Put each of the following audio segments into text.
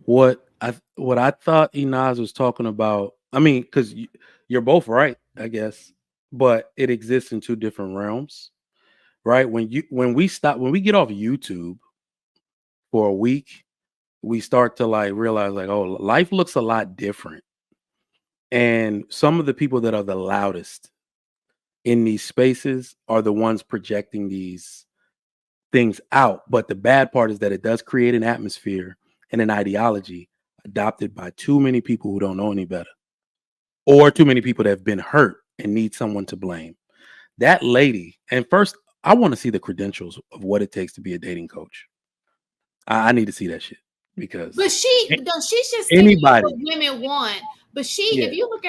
What I thought Inaz was talking about. I mean, because you're both right, I guess, but it exists in two different realms, right? When we get off YouTube for a week, we start to like realize like, oh, life looks a lot different, and some of the people that are the loudest in these spaces are the ones projecting these things out. But the bad part is that it does create an atmosphere and an ideology adopted by too many people who don't know any better, or too many people that have been hurt and need someone to blame. That lady, and first, I want to see the credentials of what it takes to be a dating coach. I need to see that shit But because she, no, she's just stating what anybody, women want. But she, yeah, if you look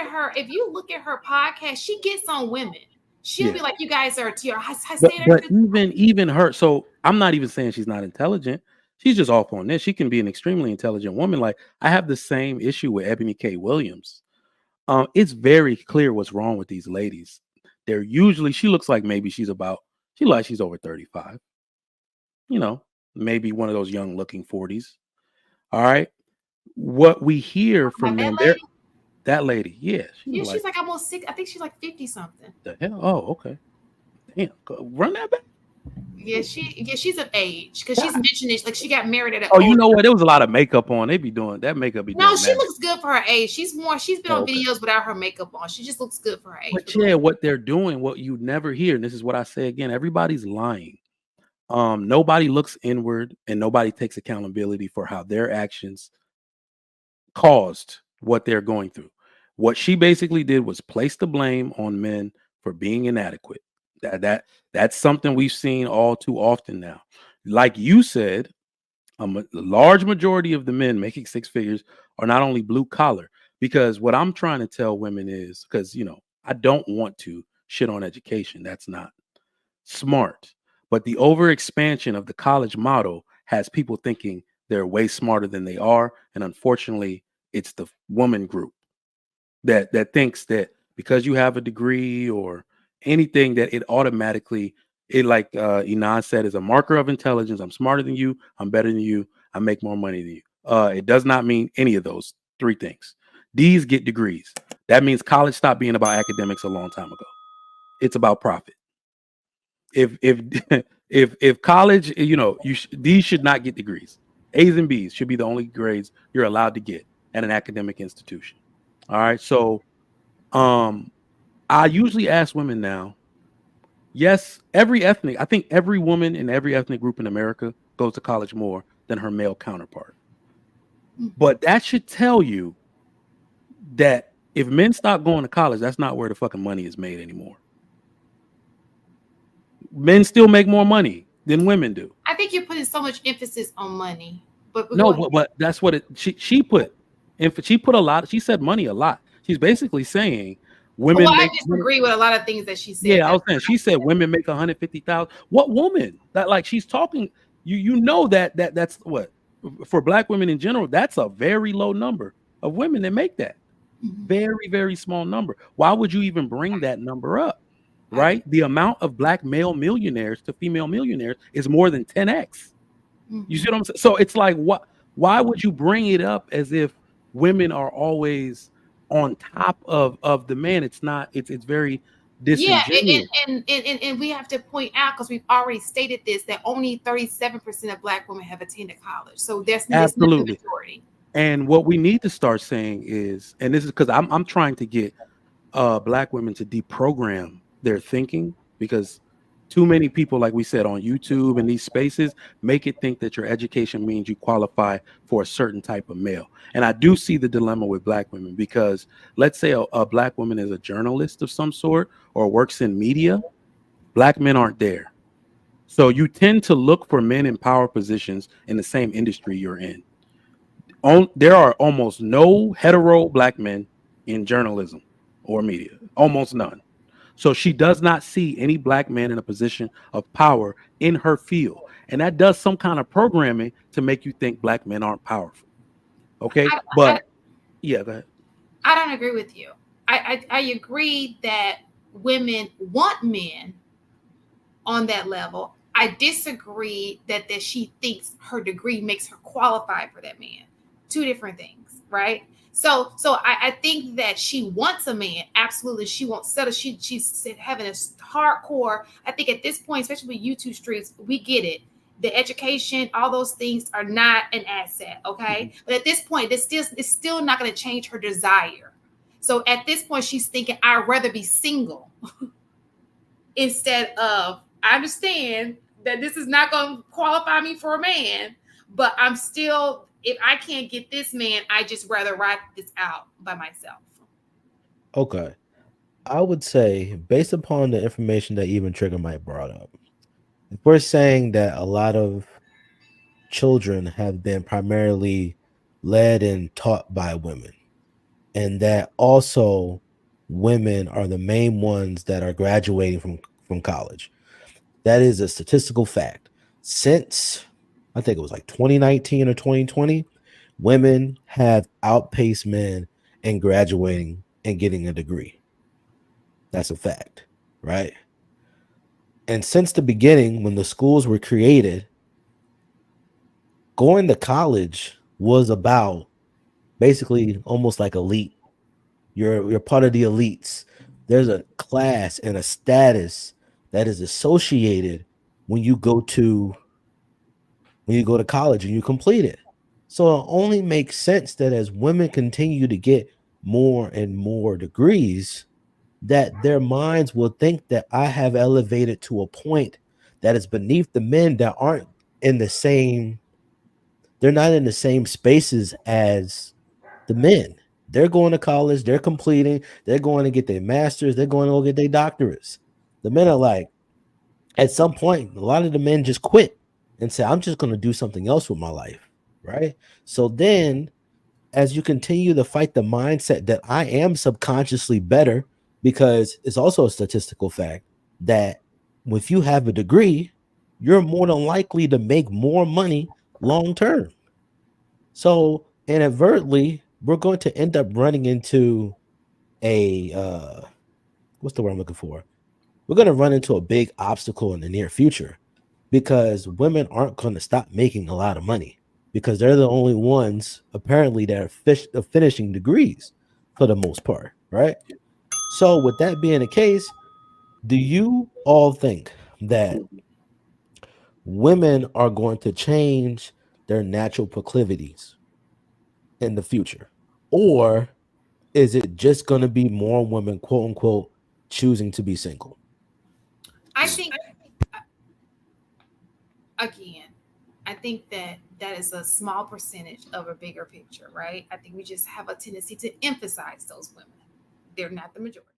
at her podcast, she gets on women. She'll yeah. be like, "You guys are to your." I But say that. but even her, so I'm not even saying she's not intelligent. She's just off on this. She can be an extremely intelligent woman. Like I have the same issue with Ebony K. Williams. It's very clear what's wrong with these ladies. They're usually she looks like maybe she's over 35. You know, maybe one of those young looking 40s. All right. What we hear About from that men, lady. that lady, yeah, she's Yeah, like she's like almost six. I think she's like 50 something. the hell. Oh, okay. Damn, run that back. Yeah, she's of age because she's mentioned it. Like she got married at an Oh, you old. know what? There was a lot of makeup on. They be doing that makeup be No, doing she mad. looks good for her age. She's been Oh, on okay. videos without her makeup on. She just looks good for her age. But yeah, what they're doing, what you never hear, and this is what I say again, everybody's lying. Nobody looks inward and nobody takes accountability for how their actions caused what they're going through. What she basically did was place the blame on men for being inadequate. That's something we've seen all too often now. Like you said, a large majority of the men making six figures are not only blue collar. Because what I'm trying to tell women is because I don't want to shit on education. That's not smart. But the overexpansion of the college model has people thinking they're way smarter than they are. And unfortunately, it's the woman group that thinks that because you have a degree or anything that it automatically it like Inan said is a marker of intelligence. I'm smarter than you, I'm better than you, I make more money than you. It does not mean any of those three things. These get degrees. That means college stopped being about academics a long time ago. It's about profit. If if college, these should not get degrees. A's and B's should be the only grades you're allowed to get at an academic institution. All right. So um I usually ask women now, yes, I think every woman in every ethnic group in America goes to college more than her male counterpart. But that should tell you that if men stop going to college, that's not where the fucking money is made anymore. Men still make more money than women do. I think you're putting so much emphasis on money. But go No, ahead. but that's what she put. And she put a lot. She said money a lot. She's basically saying Well, women I make money. disagree with a lot of things that she said. Yeah, I That's was saying she said women make 150,000. What woman? That like she's talking. You know that's what for black women in general. That's a very low number of women that make that. Mhm. Very very small number. Why would you even bring that number up? I agree. Right? The amount of black male millionaires to female millionaires is more than 10x. You see Mhm. what I'm saying? So it's like what? Why would you bring it up as if women are always on top of the man? It's not. It's very Yeah, disingenuous. and we have to point out because we've already stated this that only 37% of Black women have attended college. So that's not the Absolutely. majority. And what we need to start saying is, and this is because I'm trying to get black women to deprogram their thinking because too many people, like we said on YouTube and these spaces, make it think that your education means you qualify for a certain type of male. And I do see the dilemma with black women because let's say a black woman is a journalist of some sort or works in media, black men aren't there. So you tend to look for men in power positions in the same industry you're in. There are almost no hetero black men in journalism or media, almost none. So she does not see any black man in a position of power in her field. And that does some kind of programming to make you think black men aren't powerful. Okay. I, I, But yeah, go ahead. I don't agree with you. I agree that women want men on that level. I disagree that she thinks her degree makes her qualified for that man. Two different things, right? So I think that she wants a man. Absolutely, she won't settle. She's having a hardcore. I think at this point, especially with YouTube streets, we get it. The education, all those things are not an asset, okay? Mhm. But at this point, it's still not going to change her desire. So at this point, she's thinking, I'd rather be single instead of, I understand that this is not going to qualify me for a man, but I'm still, if I can't get this man, I just rather ride this out by myself. Okay. I would say, based upon the information that even Trigger might brought up, if we're saying that a lot of children have been primarily led and taught by women, and that also women are the main ones that are graduating from college. That is a statistical fact. Since I think it was like 2019 or 2020, women have outpaced men in graduating and getting a degree. That's a fact, right? And since the beginning, when the schools were created, going to college was about basically almost like elite. You're part of the elites. There's a class and a status that is associated when you go to college and you complete it. So it only makes sense that as women continue to get more and more degrees, that their minds will think that I have elevated to a point that is beneath the men that aren't in the same, they're not in the same spaces as the men. They're going to college, they're completing, they're going to get their masters, they're going to go get their doctorates. The men are like, at some point, a lot of the men just quit and say, I'm just going to do something else with my life. Right. So then, as you continue to fight the mindset that I am subconsciously better, because it's also a statistical fact that if you have a degree, you're more than likely to make more money long term. So inadvertently, we're going to end up running into a what's the word I'm looking for? We're going to run into a big obstacle in the near future because women aren't going to stop making a lot of money because they're the only ones apparently that are finishing degrees for the most part, right? So with that being the case, do you all think that women are going to change their natural proclivities in the future? Or is it just going to be more women, quote unquote, choosing to be single? I think, again, I think that that is a small percentage of a bigger picture, right? I think we just have a tendency to emphasize those women. They're not the majority.